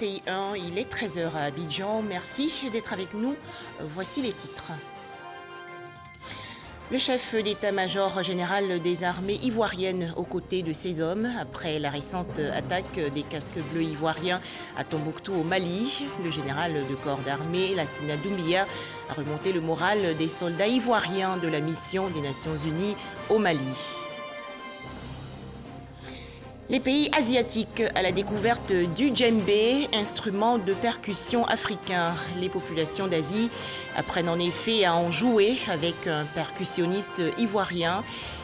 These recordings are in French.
21, il est 13 h à Abidjan. Merci d'être avec nous. Voici les titres. Le chef d'état-major général des armées ivoiriennes aux côtés de ses hommes après la récente attaque des casques bleus ivoiriens à Tombouctou au Mali. Le général de corps d'armée, Lassina Doumbia, a remonté le moral des soldats ivoiriens de la mission des Nations Unies au Mali. Les pays asiatiques à la découverte du djembé, instrument de percussion africain. Les populations d'Asie apprennent en effet à en jouer avec un percussionniste ivoirien.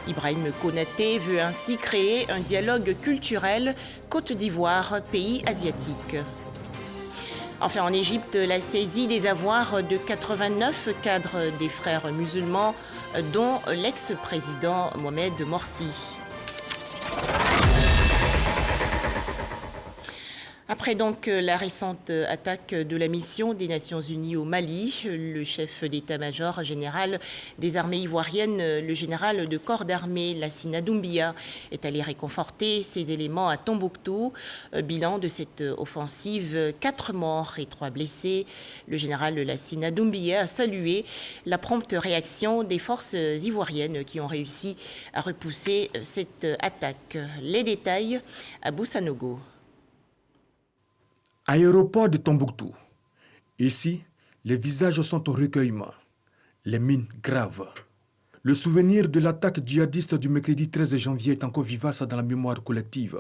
Ibrahim Konaté veut ainsi créer un dialogue culturel Côte d'Ivoire, pays asiatique. Enfin, en Égypte, la saisie des avoirs de 89 cadres des frères musulmans, dont l'ex-président Mohamed Morsi. Après donc la récente attaque de la mission des Nations Unies au Mali, le chef d'état-major général des armées ivoiriennes, le général de corps d'armée Lassina Doumbia, est allé réconforter ses éléments à Tombouctou. Bilan de cette offensive, 4 morts et 3 blessés. Le général Lassina Doumbia a salué la prompte réaction des forces ivoiriennes qui ont réussi à repousser cette attaque. Les détails à Boussanogo. Aéroport de Tombouctou. Ici, les visages sont au recueillement, les mines graves. Le souvenir de l'attaque djihadiste du mercredi 13 janvier est encore vivace dans la mémoire collective.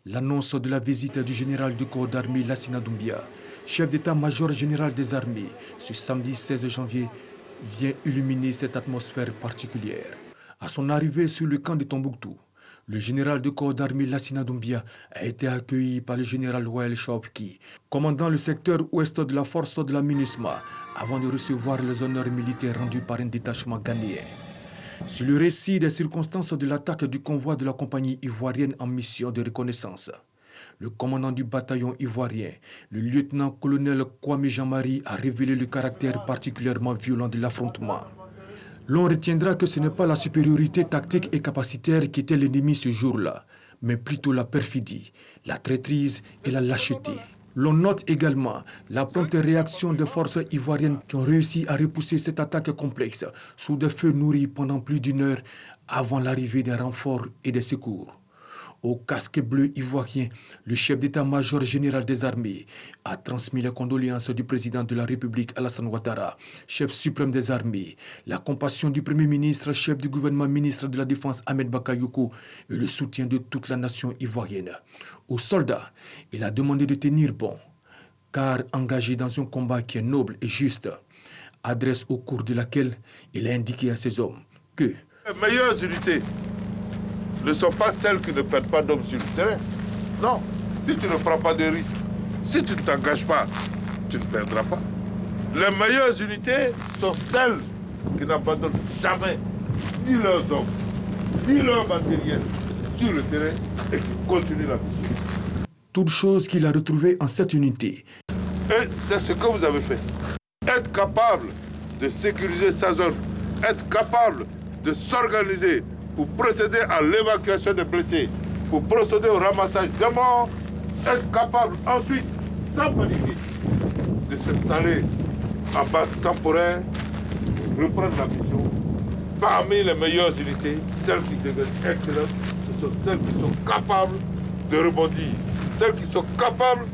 L'annonce de la visite du général du corps d'armée Lassina Doumbia, chef d'état-major général des armées, ce samedi 16 janvier, vient illuminer cette atmosphère particulière. À son arrivée sur le camp de Tombouctou, le général de corps d'armée Lassina Doumbia a été accueilli par le général Wael Chaupki, commandant le secteur ouest de la force de la MINUSMA, avant de recevoir les honneurs militaires rendus par un détachement ghanéen. Sur le récit des circonstances de l'attaque du convoi de la compagnie ivoirienne en mission de reconnaissance, le commandant du bataillon ivoirien, le lieutenant-colonel Kwame Jean-Marie, a révélé le caractère particulièrement violent de l'affrontement. L'on retiendra que ce n'est pas la supériorité tactique et capacitaire qui était l'ennemi ce jour-là, mais plutôt la perfidie, la traîtrise et la lâcheté. L'on note également la prompte réaction des forces ivoiriennes qui ont réussi à repousser cette attaque complexe sous des feux nourris pendant plus d'une heure avant l'arrivée des renforts et des secours. Au casque bleu ivoirien, le chef d'état-major général des armées a transmis les condoléances du président de la République Alassane Ouattara, chef suprême des armées, la compassion du premier ministre, chef du gouvernement, ministre de la Défense Ahmed Bakayoko et le soutien de toute la nation ivoirienne. Aux soldats, il a demandé de tenir bon, car engagé dans un combat qui est noble et juste, adresse au cours de laquelle il a indiqué à ses hommes que les meilleures unités ne sont pas celles qui ne perdent pas d'hommes sur le terrain. Non, si tu ne prends pas de risques, si tu ne t'engages pas, tu ne perdras pas. Les meilleures unités sont celles qui n'abandonnent jamais ni leurs hommes, ni leur matériel sur le terrain et qui continuent la mission. Toute chose qu'il a retrouvée en cette unité. Et c'est ce que vous avez fait. Être capable de sécuriser sa zone, être capable de s'organiser pour procéder à l'évacuation des blessés, pour procéder au ramassage des morts, être capable ensuite, sans paniquer, de s'installer en base temporaire, reprendre la mission. Parmi les meilleures unités, celles qui deviennent excellentes, ce sont celles qui sont capables de rebondir, celles qui sont capables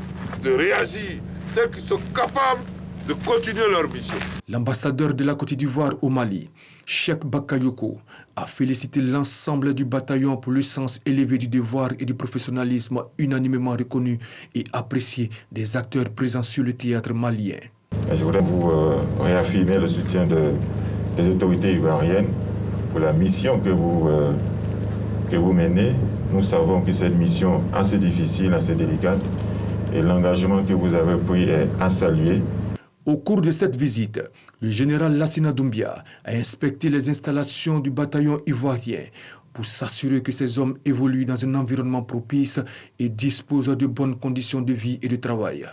de réagir, celles qui sont capables de continuer leur mission. L'ambassadeur de la Côte d'Ivoire au Mali, Cheikh Bakayoko, a félicité l'ensemble du bataillon pour le sens élevé du devoir et du professionnalisme unanimement reconnu et apprécié des acteurs présents sur le théâtre malien. Je voudrais vous réaffirmer le soutien des autorités ivoiriennes pour la mission que vous menez. Nous savons que c'est une mission assez difficile, assez délicate, et l'engagement que vous avez pris est à saluer. Au cours de cette visite, le général Lassina Doumbia a inspecté les installations du bataillon ivoirien pour s'assurer que ces hommes évoluent dans un environnement propice et disposent de bonnes conditions de vie et de travail.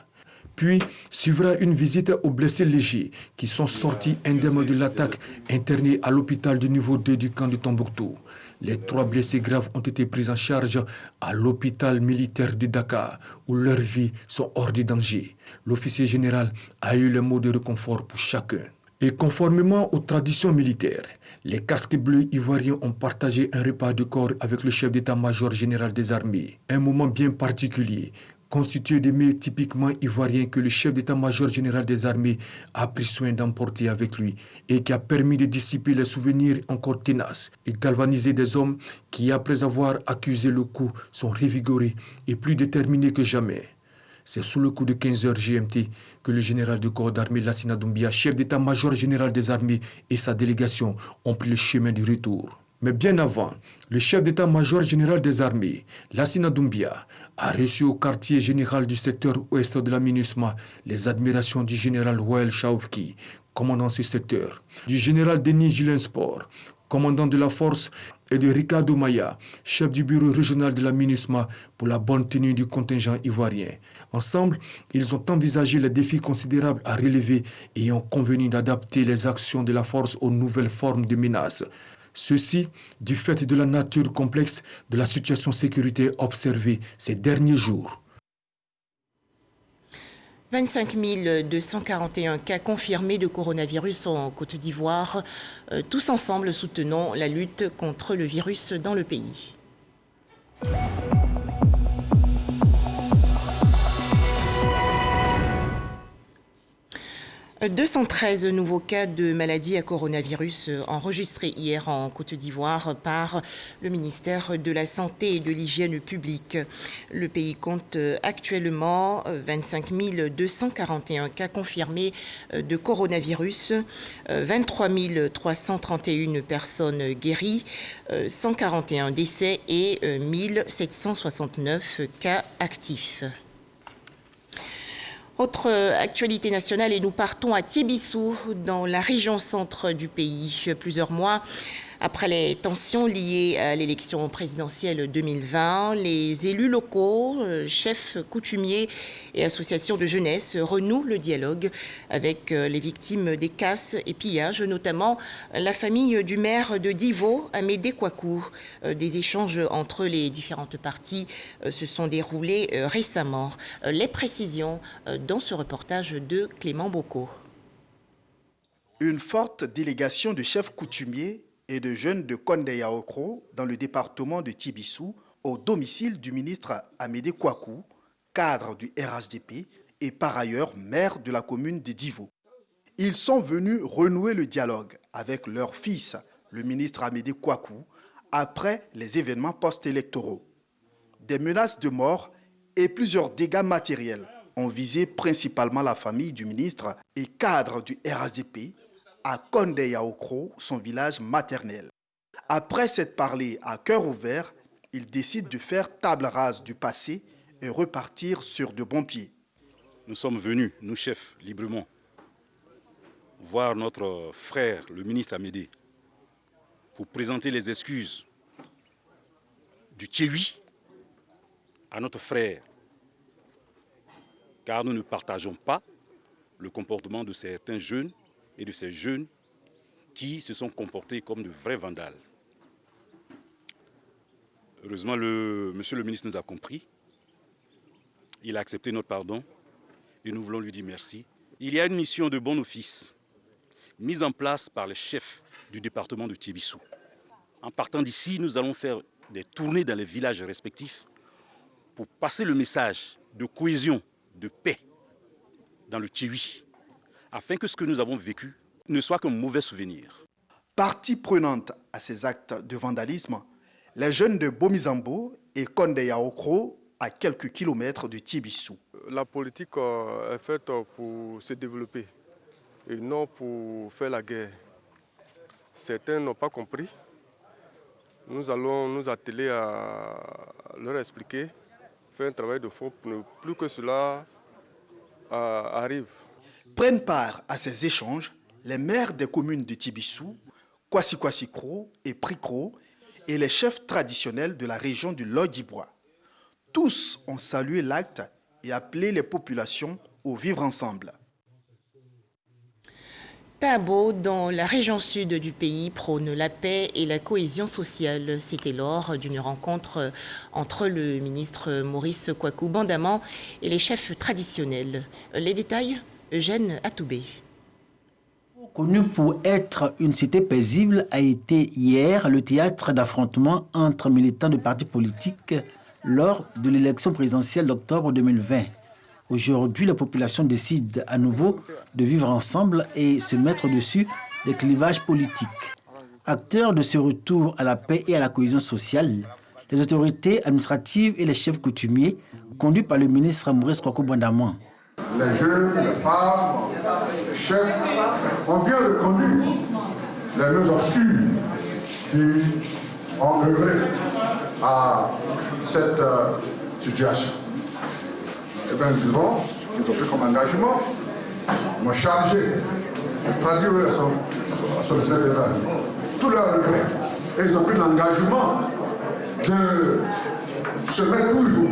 Puis suivra une visite aux blessés légers qui sont sortis indemnes de l'attaque internés à l'hôpital du niveau 2 du camp de Tombouctou. Les 3 blessés graves ont été pris en charge à l'hôpital militaire de Dakar, où leurs vies sont hors de danger. L'officier général a eu le mot de réconfort pour chacun. Et conformément aux traditions militaires, les casques bleus ivoiriens ont partagé un repas de corps avec le chef d'état-major général des armées. Un moment bien particulier, constitué des mets typiquement ivoiriens que le chef d'état-major général des armées a pris soin d'emporter avec lui et qui a permis de dissiper les souvenirs encore tenaces et galvaniser des hommes qui, après avoir accusé le coup, sont revigorés et plus déterminés que jamais. C'est sous le coup de 15h GMT que le général de corps d'armée Lassina Doumbia, chef d'état-major général des armées et sa délégation ont pris le chemin du retour. Mais bien avant, le chef d'état-major général des armées, Lassina Doumbia, a reçu au quartier général du secteur ouest de la MINUSMA les admirations du général Wael Chaoufki, commandant ce secteur, du général Denis Gilensport, commandant de la force, et de Ricardo Maya, chef du bureau régional de la MINUSMA pour la bonne tenue du contingent ivoirien. Ensemble, ils ont envisagé les défis considérables à relever et ont convenu d'adapter les actions de la force aux nouvelles formes de menaces. Ceci du fait de la nature complexe de la situation sécuritaire observée ces derniers jours. 25 241 cas confirmés de coronavirus en Côte d'Ivoire. Tous ensemble, soutenons la lutte contre le virus dans le pays. 213 nouveaux cas de maladie à coronavirus enregistrés hier en Côte d'Ivoire par le ministère de la Santé et de l'Hygiène publique. Le pays compte actuellement 25 241 cas confirmés de coronavirus, 23 331 personnes guéries, 141 décès et 1769 cas actifs. Autre actualité nationale et nous partons à Tibissou, dans la région centre du pays. Plusieurs mois après les tensions liées à l'élection présidentielle 2020, les élus locaux, chefs coutumiers et associations de jeunesse renouent le dialogue avec les victimes des casses et pillages, notamment la famille du maire de Divo, Amédée Kouakou. Des échanges entre les différentes parties se sont déroulés récemment. Les précisions dans ce reportage de Clément Bocco. Une forte délégation de chefs coutumiers et de jeunes de Kondé-Yaokro dans le département de Tibissou au domicile du ministre Amédée Kouakou, cadre du RHDP et par ailleurs maire de la commune de Divo. Ils sont venus renouer le dialogue avec leur fils, le ministre Amédée Kouakou, après les événements post-électoraux. Des menaces de mort et plusieurs dégâts matériels ont visé principalement la famille du ministre et cadre du RHDP à Kondé-Yaokro, son village maternel. Après s'être parlé à cœur ouvert, ils décident de faire table rase du passé et repartir sur de bons pieds. Nous sommes venus, nous chefs, librement, voir notre frère, le ministre Amédée, pour présenter les excuses du Tchéwi à notre frère, car nous ne partageons pas le comportement de certains jeunes et de ces jeunes qui se sont comportés comme de vrais vandales. Heureusement, monsieur le ministre nous a compris. Il a accepté notre pardon et nous voulons lui dire merci. Il y a une mission de bon office mise en place par les chefs du département de Tibissou. En partant d'ici, nous allons faire des tournées dans les villages respectifs pour passer le message de cohésion, de paix dans le Tchéwi, afin que ce que nous avons vécu ne soit qu'un mauvais souvenir. Partie prenante à ces actes de vandalisme, les jeunes de Bomizambo et Kondé-Yaokro, à quelques kilomètres de Tibissou. La politique est faite pour se développer et non pour faire la guerre. Certains n'ont pas compris. Nous allons nous atteler à leur expliquer, faire un travail de fond pour ne plus que cela arrive. Prennent part à ces échanges les maires des communes de Tibissou, Kwasi-Kwasi-Kro et Prikro et les chefs traditionnels de la région du Lodjibois. Tous ont salué l'acte et appelé les populations au vivre ensemble. Tabo, dans la région sud du pays, prône la paix et la cohésion sociale. C'était lors d'une rencontre entre le ministre Maurice Kwaku-Bandaman et les chefs traditionnels. Les détails, Eugène Atoubé. Connu pour être une cité paisible, a été hier le théâtre d'affrontements entre militants de partis politiques lors de l'élection présidentielle d'octobre 2020. Aujourd'hui, la population décide à nouveau de vivre ensemble et se mettre dessus les clivages politiques. Acteurs de ce retour à la paix et à la cohésion sociale, les autorités administratives et les chefs coutumiers, conduits par le ministre Maurice Kwaku-Bandaman. Les jeunes, les femmes, les chefs ont bien reconnu les nœuds obscurs qui ont œuvré à cette situation. Eh bien, nous vivons ce qu'ils ont fait comme engagement, m'ont chargé de traduire à son secrétaire tous leurs regrets. Et ils ont pris l'engagement de se mettre toujours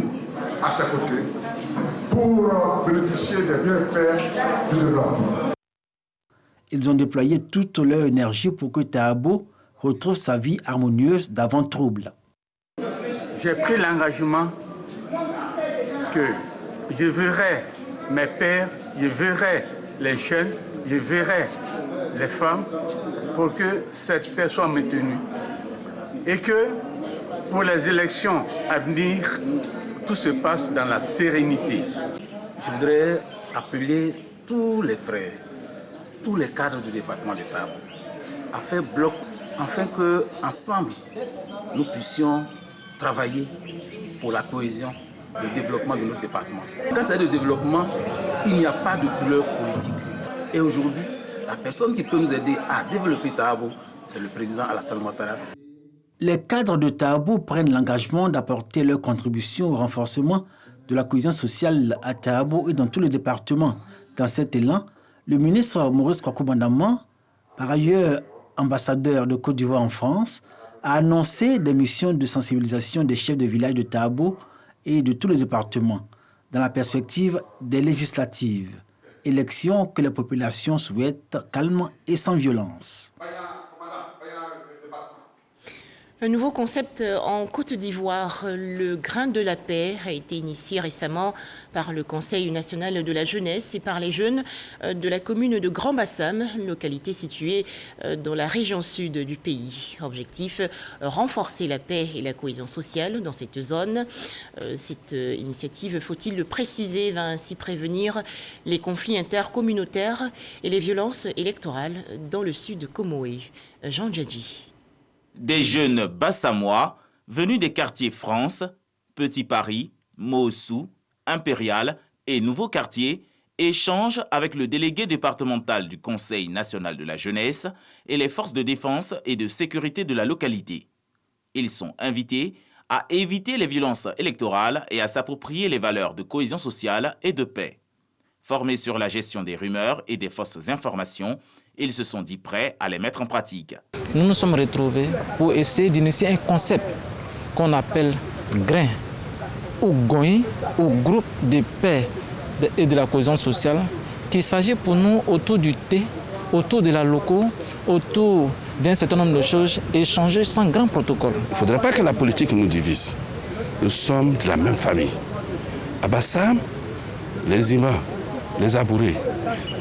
à ses côtés pour bénéficier des bienfaits du développement. Ils ont déployé toute leur énergie pour que Tabo retrouve sa vie harmonieuse d'avant trouble. J'ai pris l'engagement que je verrai mes pères, je verrai les jeunes, je verrai les femmes pour que cette paix soit maintenue. Et que pour les élections à venir, tout se passe dans la sérénité. Je voudrais appeler tous les frères, tous les cadres du département de Tabo à faire bloc afin qu'ensemble, nous puissions travailler pour la cohésion, le développement de notre département. Quand il y a de développement, il n'y a pas de couleur politique. Et aujourd'hui, la personne qui peut nous aider à développer Tabo, c'est le président Alassane Ouattara. Les cadres de Tabo prennent l'engagement d'apporter leur contribution au renforcement de la cohésion sociale à Tabo et dans tout le département. Dans cet élan, le ministre Maurice Kwaku-Bandaman, par ailleurs ambassadeur de Côte d'Ivoire en France, a annoncé des missions de sensibilisation des chefs de village de Tabo et de tout le département, dans la perspective des législatives, élections que la population souhaite calmes et sans violence. Un nouveau concept en Côte d'Ivoire, le grain de la paix, a été initié récemment par le Conseil national de la jeunesse et par les jeunes de la commune de Grand Bassam, localité située dans la région sud du pays. Objectif, renforcer la paix et la cohésion sociale dans cette zone. Cette initiative, faut-il le préciser, va ainsi prévenir les conflits intercommunautaires et les violences électorales dans le sud Comoé. Jean Djadji. Des jeunes bassamois venus des quartiers France, Petit Paris, Mossou, Impérial et Nouveau Quartier échangent avec le délégué départemental du Conseil national de la jeunesse et les forces de défense et de sécurité de la localité. Ils sont invités à éviter les violences électorales et à s'approprier les valeurs de cohésion sociale et de paix. Formés sur la gestion des rumeurs et des fausses informations, ils se sont dit prêts à les mettre en pratique. Nous nous sommes retrouvés pour essayer d'initier un concept qu'on appelle grain ou goin ou groupe de paix et de la cohésion sociale, qu'il s'agit pour nous autour du thé, autour de la loco, autour d'un certain nombre de choses, échanger sans grand protocole. Il ne faudrait pas que la politique nous divise. Nous sommes de la même famille. À Bassam, les Ima, les Abourés,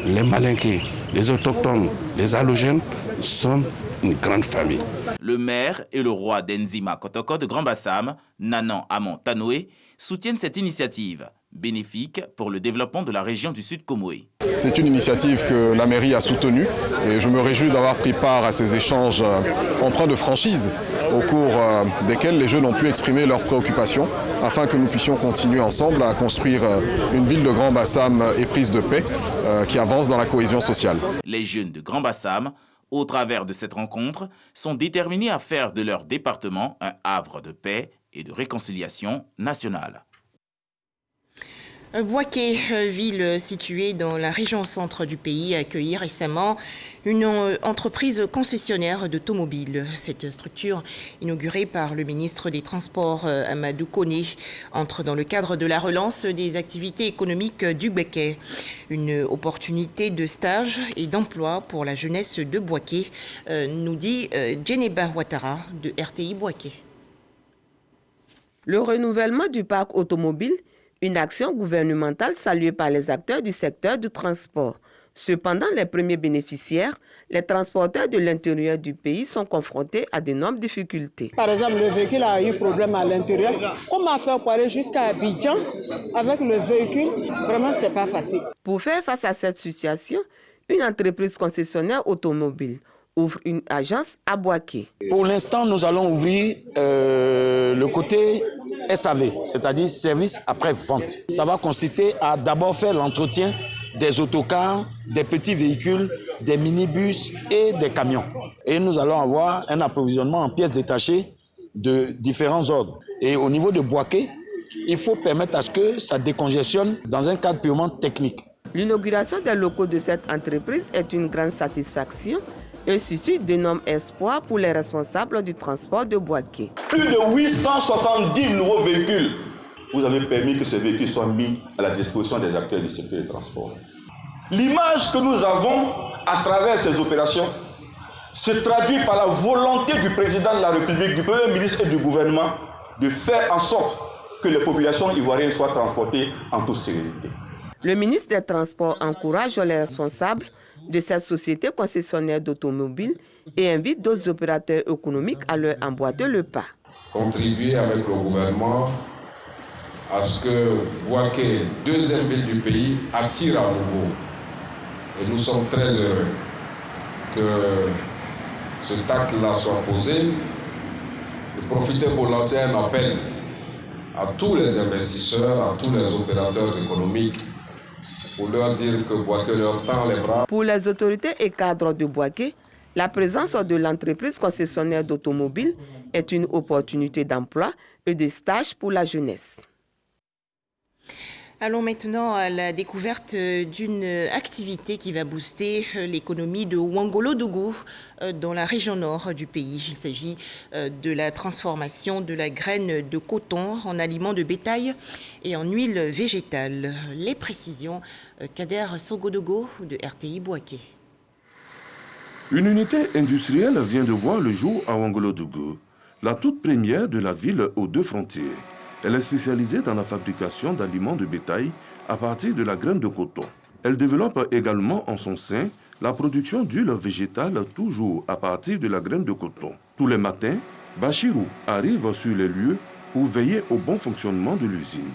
les Malinqués, les autochtones, les halogènes sont une grande famille. Le maire et le roi d'Enzima Kotoko de Grand Bassam, Nanan Amon Tanoé, soutiennent cette initiative, bénéfique pour le développement de la région du Sud Comoé. C'est une initiative que la mairie a soutenue et je me réjouis d'avoir pris part à ces échanges empreints de franchise au cours desquels les jeunes ont pu exprimer leurs préoccupations afin que nous puissions continuer ensemble à construire une ville de Grand Bassam éprise de paix qui avance dans la cohésion sociale. Les jeunes de Grand Bassam, au travers de cette rencontre, sont déterminés à faire de leur département un havre de paix et de réconciliation nationale. Bouaké, ville située dans la région centre du pays, a accueilli récemment une entreprise concessionnaire d'automobiles. Cette structure, inaugurée par le ministre des Transports Amadou Koné, entre dans le cadre de la relance des activités économiques du Bouaké. Une opportunité de stage et d'emploi pour la jeunesse de Bouaké, nous dit Djeneba Ouattara de RTI Bouaké. Le renouvellement du parc automobile, une action gouvernementale saluée par les acteurs du secteur du transport. Cependant, les premiers bénéficiaires, les transporteurs de l'intérieur du pays, sont confrontés à d'énormes difficultés. Par exemple, le véhicule a eu problème à l'intérieur. Comment faire pour aller jusqu'à Abidjan avec le véhicule? Vraiment, ce n'était pas facile. Pour faire face à cette situation, une entreprise concessionnaire automobile ouvre une agence à Bouaké. Pour l'instant, nous allons ouvrir le côté SAV, c'est-à-dire service après-vente. Ça va consister à d'abord faire l'entretien des autocars, des petits véhicules, des minibus et des camions. Et nous allons avoir un approvisionnement en pièces détachées de différents ordres. Et au niveau de Bouaké, il faut permettre à ce que ça décongestionne dans un cadre purement technique. L'inauguration des locaux de cette entreprise est une grande satisfaction et suscite d'énormes espoirs pour les responsables du transport de Bouaké. Plus de 870 nouveaux véhicules. Vous avez permis que ces véhicules soient mis à la disposition des acteurs du secteur des transports. L'image que nous avons à travers ces opérations se traduit par la volonté du président de la République, du Premier ministre et du gouvernement de faire en sorte que les populations ivoiriennes soient transportées en toute sérénité. Le ministre des Transports encourage les responsables de cette société concessionnaire d'automobiles et invite d'autres opérateurs économiques à leur emboîter le pas. Contribuer avec le gouvernement à ce que Bouaké, deuxième ville du pays, attire à nouveau. Et nous sommes très heureux que ce acte-là soit posé. Et profiter pour lancer un appel à tous les investisseurs, à tous les opérateurs économiques, pour leur dire que Bouaké leur tend les bras. Pour les autorités et cadres de Bouaké, la présence de l'entreprise concessionnaire d'automobiles est une opportunité d'emploi et de stage pour la jeunesse. Allons maintenant à la découverte d'une activité qui va booster l'économie de Ouangolo-Dougou dans la région nord du pays. Il s'agit de la transformation de la graine de coton en aliment de bétail et en huile végétale. Les précisions, Kader Sogodogo de RTI Bouaké. Une unité industrielle vient de voir le jour à Ouangolo-Dougou, la toute première de la ville aux deux frontières. Elle est spécialisée dans la fabrication d'aliments de bétail à partir de la graine de coton. Elle développe également en son sein la production d'huile végétale toujours à partir de la graine de coton. Tous les matins, Bachirou arrive sur les lieux pour veiller au bon fonctionnement de l'usine.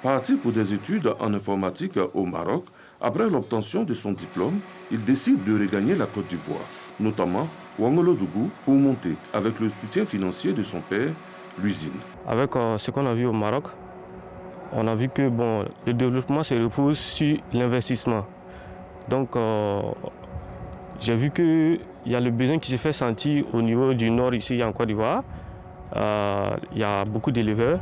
Parti pour des études en informatique au Maroc, après l'obtention de son diplôme, il décide de regagner la Côte d'Ivoire, notamment Ouangolo-Dougou, pour monter, avec le soutien financier de son père, l'usine. Avec ce qu'on a vu au Maroc, on a vu que le développement se repose sur l'investissement. Donc j'ai vu qu'il y a le besoin qui se fait sentir au niveau du nord ici en Côte d'Ivoire. Il y a beaucoup d'éleveurs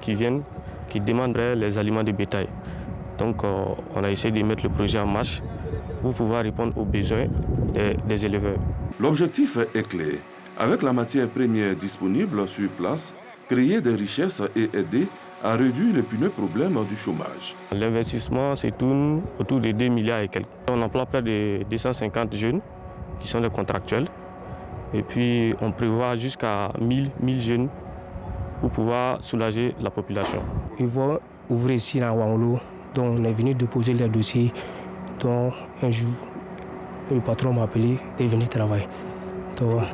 qui viennent, qui demanderaient les aliments de bétail. Donc on a essayé de mettre le projet en marche pour pouvoir répondre aux besoins des éleveurs. L'objectif est clair. Avec la matière première disponible sur place, créer des richesses et aider à réduire l'épineux problème du chômage. L'investissement se tourne autour de 2 milliards et quelques. On emploie près de 250 jeunes qui sont des contractuels. Et puis on prévoit jusqu'à 1000 jeunes pour pouvoir soulager la population. Ils vont ouvrir ici à Ouangolo, donc on est venu déposer les dossiers. Donc un jour, le patron m'a appelé de venir travailler.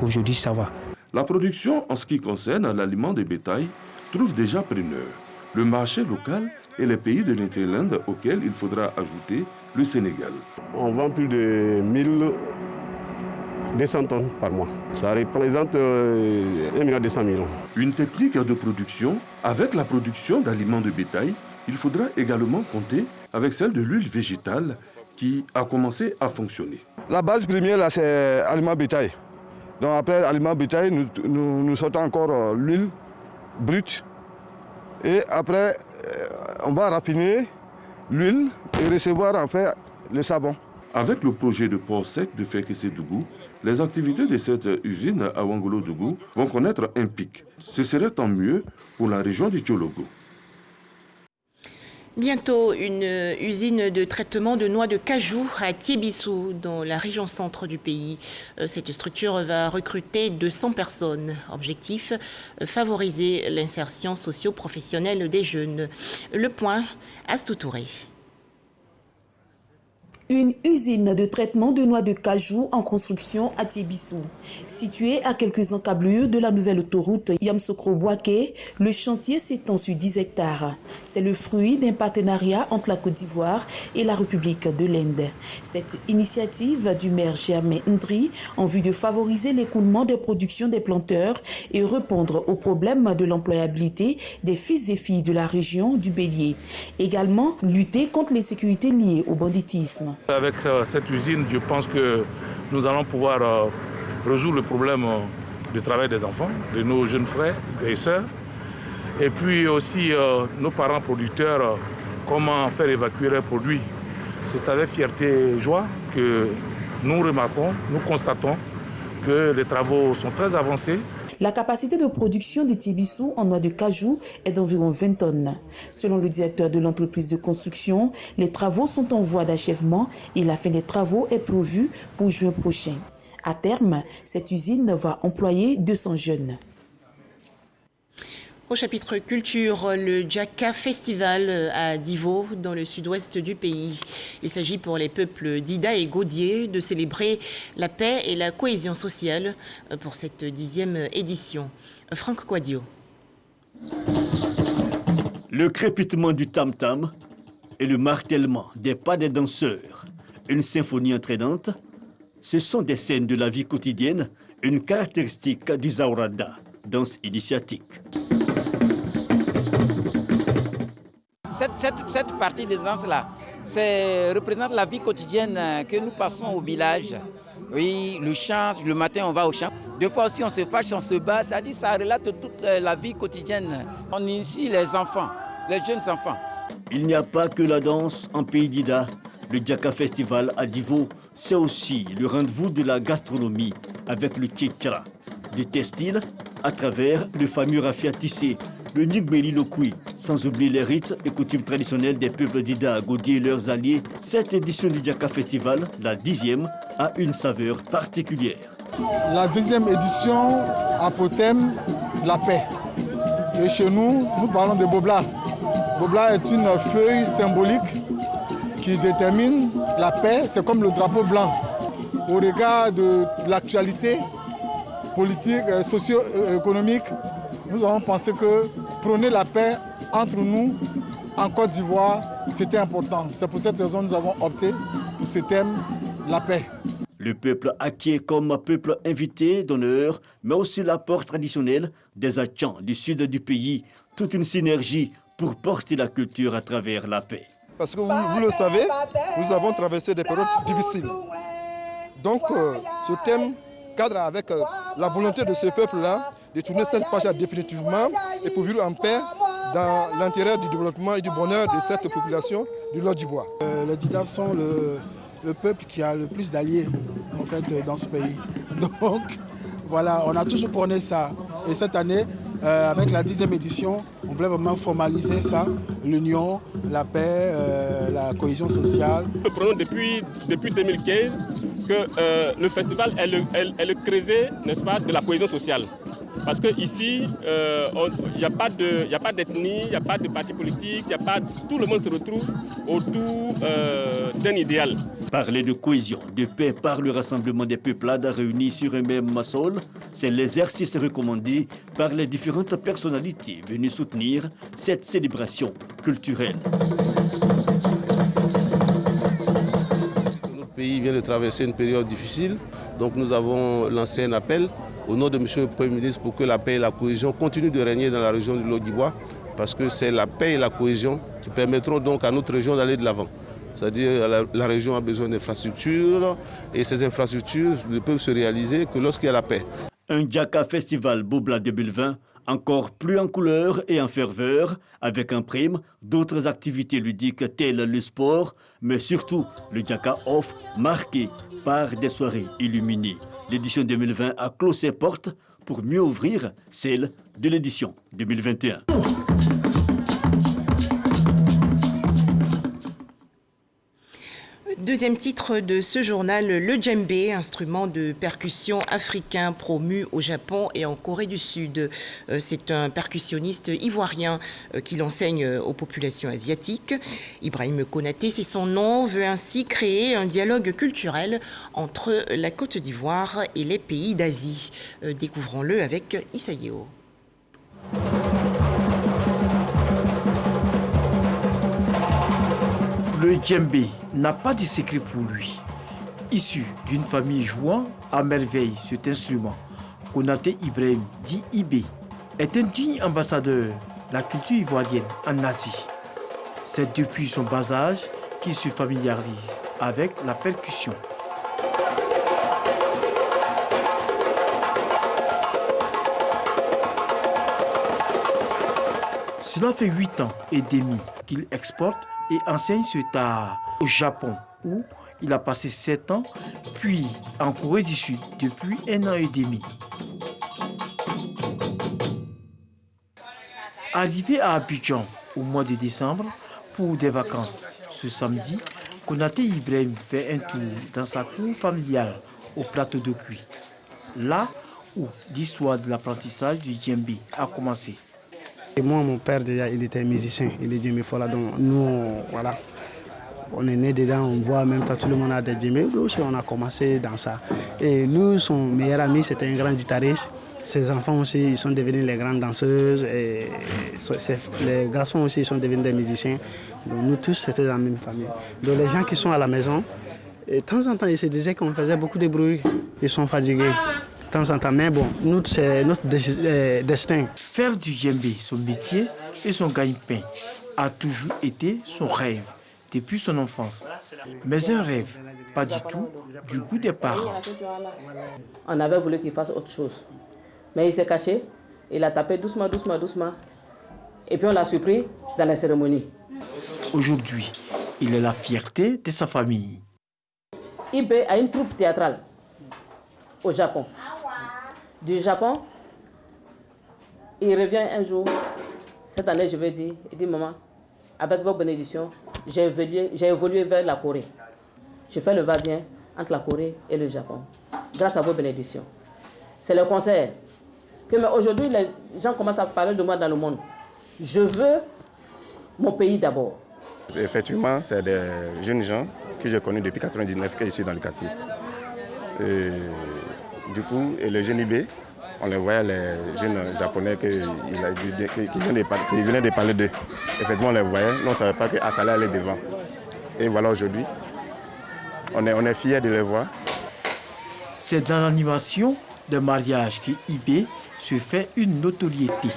Aujourd'hui, ça va. La production, en ce qui concerne l'aliment de bétail, trouve déjà preneur. Le marché local et les pays de l'Interland auxquels il faudra ajouter le Sénégal. On vend plus de 1200 tonnes par mois. Ça représente 1,2 milliard. Une technique de production, avec la production d'aliments de bétail, il faudra également compter avec celle de l'huile végétale qui a commencé à fonctionner. La base première, là, c'est aliment bétail. Donc après aliment bétail, nous sortons encore l'huile brute. Et après, On va raffiner l'huile et recevoir en fait le savon. Avec le projet de port sec de Fekese-Dougou, les activités de cette usine à Ouangolo-Dougou vont connaître un pic. Ce serait tant mieux pour la région du Tiologo. Bientôt, une usine de traitement de noix de cajou à Tiébissou, dans la région centre du pays. Cette structure va recruter 200 personnes. Objectif, favoriser l'insertion socio-professionnelle des jeunes. Le point, Astou Touré. Une usine de traitement de noix de cajou en construction à Tiébissou. Située à quelques encablures de la nouvelle autoroute Yamoussoukro-Bouaké, le chantier s'étend sur 10 hectares. C'est le fruit d'un partenariat entre la Côte d'Ivoire et la République de l'Inde. Cette initiative du maire Germain Ndri en vue de favoriser l'écoulement des productions des planteurs et répondre aux problèmes de l'employabilité des fils et filles de la région du Bélier. Également, lutter contre l'insécurité liée au banditisme. Avec cette usine, je pense que nous allons pouvoir résoudre le problème du travail des enfants, de nos jeunes frères et sœurs. Et puis aussi nos parents producteurs, comment faire évacuer leurs produits. C'est avec fierté et joie que nous remarquons, nous constatons que les travaux sont très avancés. La capacité de production de Tiébissou en noix de cajou est d'environ 20 tonnes. Selon le directeur de l'entreprise de construction, les travaux sont en voie d'achèvement et la fin des travaux est prévue pour juin prochain. À terme, cette usine va employer 200 jeunes. Au chapitre culture, le Djaka Festival à Divo, dans le sud-ouest du pays. Il s'agit pour les peuples d'Ida et Gaudier de célébrer la paix et la cohésion sociale pour cette 10e édition. Franck Quadio. Le crépitement du tam-tam et le martèlement des pas des danseurs, une symphonie entraînante, ce sont des scènes de la vie quotidienne, une caractéristique du Zaurada, danse initiatique. Cette partie de danse-là, représente la vie quotidienne que nous passons au village. Oui, le chant, le matin on va au champ. Des fois aussi on se fâche, on se bat, c'est-à-dire ça relate toute la vie quotidienne. On initie les enfants, les jeunes enfants. Il n'y a pas que la danse en pays d'Ida. Le Djaka Festival à Divo, c'est aussi le rendez-vous de la gastronomie avec le tchétchara, du textile à travers le fameux raffia tissé, le Nigbeli Lokui, sans oublier les rites et coutumes traditionnelles des peuples d'Ida, Gaudier et leurs alliés. Cette édition du Djaka Festival, la 10e, a une saveur particulière. La 10e édition a pour thème la paix. Et chez nous, nous parlons de Bobla. Bobla est une feuille symbolique qui détermine la paix. C'est comme le drapeau blanc. Au regard de l'actualité politique, socio-économique, nous avons pensé que prôner la paix entre nous en Côte d'Ivoire, c'était important. C'est pour cette raison que nous avons opté pour ce thème, la paix. Le peuple acquiert comme peuple invité d'honneur, mais aussi l'apport traditionnel des Achans du sud du pays, toute une synergie pour porter la culture à travers la paix. Parce que vous le savez, nous avons traversé des périodes difficiles. Donc ce thème cadre avec la volonté de ce peuple-là de tourner cette page définitivement et pour vivre en paix dans l'intérêt du développement et du bonheur de cette population du Lodjibois. Les Didas sont le peuple qui a le plus d'alliés en fait, dans ce pays. Donc voilà, on a toujours prôné ça. Et cette année, avec la 10e édition, on voulait vraiment formaliser ça, l'union, la paix, la cohésion sociale. Nous prenons depuis 2015 que le festival est le creuset, n'est-ce pas, de la cohésion sociale. Parce qu'ici, il n'y a pas d'ethnie, il n'y a pas de parti politique, tout le monde se retrouve autour d'un idéal. Parler de cohésion, de paix par le rassemblement des peuplades réunis sur un même sol, c'est l'exercice recommandé par les différentes personnalités venues soutenir cette célébration culturelle. Notre pays vient de traverser une période difficile, donc nous avons lancé un appel au nom de M. le Premier ministre pour que la paix et la cohésion continuent de régner dans la région du Lodjibois, parce que c'est la paix et la cohésion qui permettront donc à notre région d'aller de l'avant. C'est-à-dire la région a besoin d'infrastructures et ces infrastructures ne peuvent se réaliser que lorsqu'il y a la paix. Un Djaka Festival Bobla 2020 encore plus en couleur et en ferveur, avec en prime d'autres activités ludiques telles le sport, mais surtout le Djaka Off marqué par des soirées illuminées. L'édition 2020 a clos ses portes pour mieux ouvrir celle de l'édition 2021. Deuxième titre de ce journal, le djembé, instrument de percussion africain promu au Japon et en Corée du Sud. C'est un percussionniste ivoirien qui l'enseigne aux populations asiatiques. Ibrahim Konaté, c'est son nom, veut ainsi créer un dialogue culturel entre la Côte d'Ivoire et les pays d'Asie. Découvrons-le avec Issaïeo. Le djembé n'a pas de secret pour lui. Issu d'une famille jouant à merveille cet instrument, Konaté Ibrahim, dit Ibé, est un digne ambassadeur de la culture ivoirienne en Asie. C'est depuis son bas âge qu'il se familiarise avec la percussion. Cela fait 8 ans et demi qu'il exporte et enseigne ce art au Japon, où il a passé 7 ans, puis en Corée du Sud depuis 1 an et demi. Arrivé à Abidjan au mois de décembre pour des vacances, ce samedi, Konaté Ibrahim fait un tour dans sa cour familiale au plateau de cuir, là où l'histoire de l'apprentissage du djembé a commencé. Et moi, mon père, déjà, il était musicien, il est djembé fola. Donc, nous, voilà, on est né dedans, on voit en même temps tout le monde a des djembés. Nous aussi, on a commencé dans ça. Et nous, son meilleur ami, c'était un grand guitariste. Ses enfants aussi, ils sont devenus les grandes danseuses. Et les garçons aussi, ils sont devenus des musiciens. Donc, nous tous, c'était dans la même famille. Donc, les gens qui sont à la maison, et de temps en temps, ils se disaient qu'on faisait beaucoup de bruit. Ils sont fatigués. De temps en temps, mais bon, nous, c'est notre destin. Faire du djembé son métier et son gagne-pain a toujours été son rêve depuis son enfance. Mais un rêve, pas du tout, du goût des parents. On avait voulu qu'il fasse autre chose. Mais il s'est caché, il a tapé doucement. Et puis on l'a surpris dans la cérémonie. Aujourd'hui, il est la fierté de sa famille. Ibé a une troupe théâtrale au Japon. Du Japon, il revient un jour. Cette année, je vais dire, il dit, maman, avec vos bénédictions, j'ai évolué vers la Corée. Je fais le va-et-vient entre la Corée et le Japon, grâce à vos bénédictions. C'est le concert que aujourd'hui, les gens commencent à parler de moi dans le monde. Je veux mon pays d'abord. Effectivement, c'est des jeunes gens que j'ai connus depuis 1999 que je suis dans le quartier. Et du coup, et le jeune Ibé, on les voyait, les jeunes japonais qui venaient de parler d'eux. Effectivement, on les voyait, nous on ne savait pas que Assalé allait devant. Et voilà, aujourd'hui, on est fiers de les voir. C'est dans l'animation de mariage que Ibé se fait une notoriété.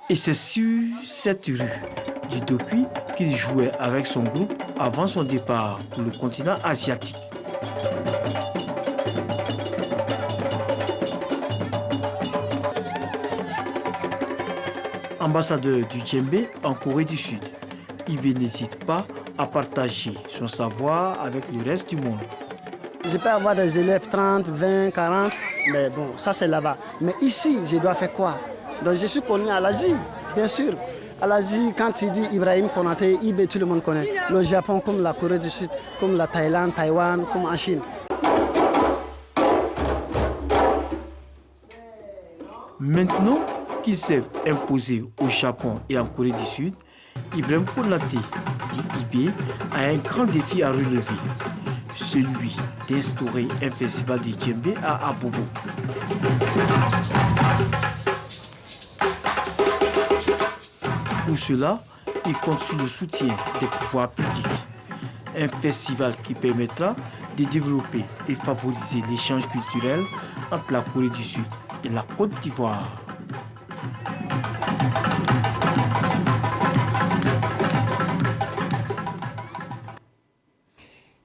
Et c'est sur cette rue du Dokui qu'il jouait avec son groupe avant son départ pour le continent asiatique. Ambassadeur du djembé en Corée du Sud, Ibé n'hésite pas à partager son savoir avec le reste du monde. Je peux avoir des élèves 30, 20, 40, mais bon, ça c'est là-bas. Mais ici, je dois faire quoi? Donc je suis connu à l'Asie, bien sûr. À l'Asie, quand il dit Ibrahim Konaté, Ibé, tout le monde connaît. Le Japon, comme la Corée du Sud, comme la Thaïlande, Taïwan, comme en Chine. Maintenant qu'il s'est imposé au Japon et en Corée du Sud, Ibrahim Konaté, dit Ibé, a un grand défi à relever. Celui d'instaurer un festival de djembé à Abobo. Pour cela, il compte sur le soutien des pouvoirs publics. Un festival qui permettra de développer et favoriser l'échange culturel entre la Corée du Sud et la Côte d'Ivoire.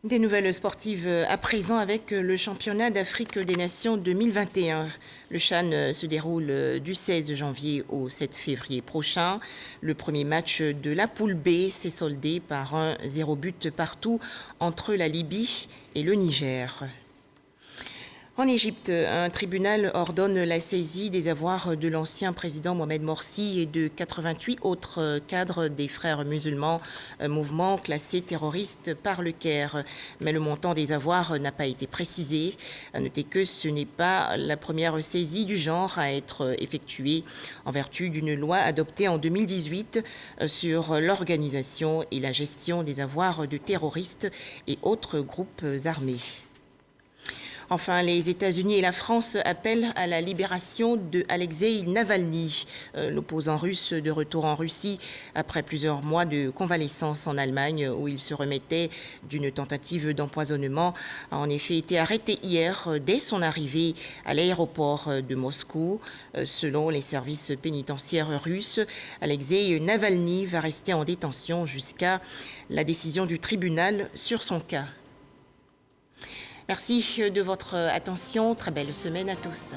Des nouvelles sportives à présent avec le championnat d'Afrique des Nations 2021. Le CHAN se déroule du 16 janvier au 7 février prochain. Le premier match de la poule B s'est soldé par un 0 but partout entre la Libye et le Niger. En Égypte, un tribunal ordonne la saisie des avoirs de l'ancien président Mohamed Morsi et de 88 autres cadres des Frères musulmans, un mouvement classé terroriste par le Caire. Mais le montant des avoirs n'a pas été précisé. À noter que ce n'est pas la première saisie du genre à être effectuée en vertu d'une loi adoptée en 2018 sur l'organisation et la gestion des avoirs de terroristes et autres groupes armés. Enfin, les États-Unis et la France appellent à la libération de Alexei Navalny, l'opposant russe de retour en Russie après plusieurs mois de convalescence en Allemagne où il se remettait d'une tentative d'empoisonnement, a en effet été arrêté hier dès son arrivée à l'aéroport de Moscou. Selon les services pénitentiaires russes, Alexei Navalny va rester en détention jusqu'à la décision du tribunal sur son cas. Merci de votre attention. Très belle semaine à tous.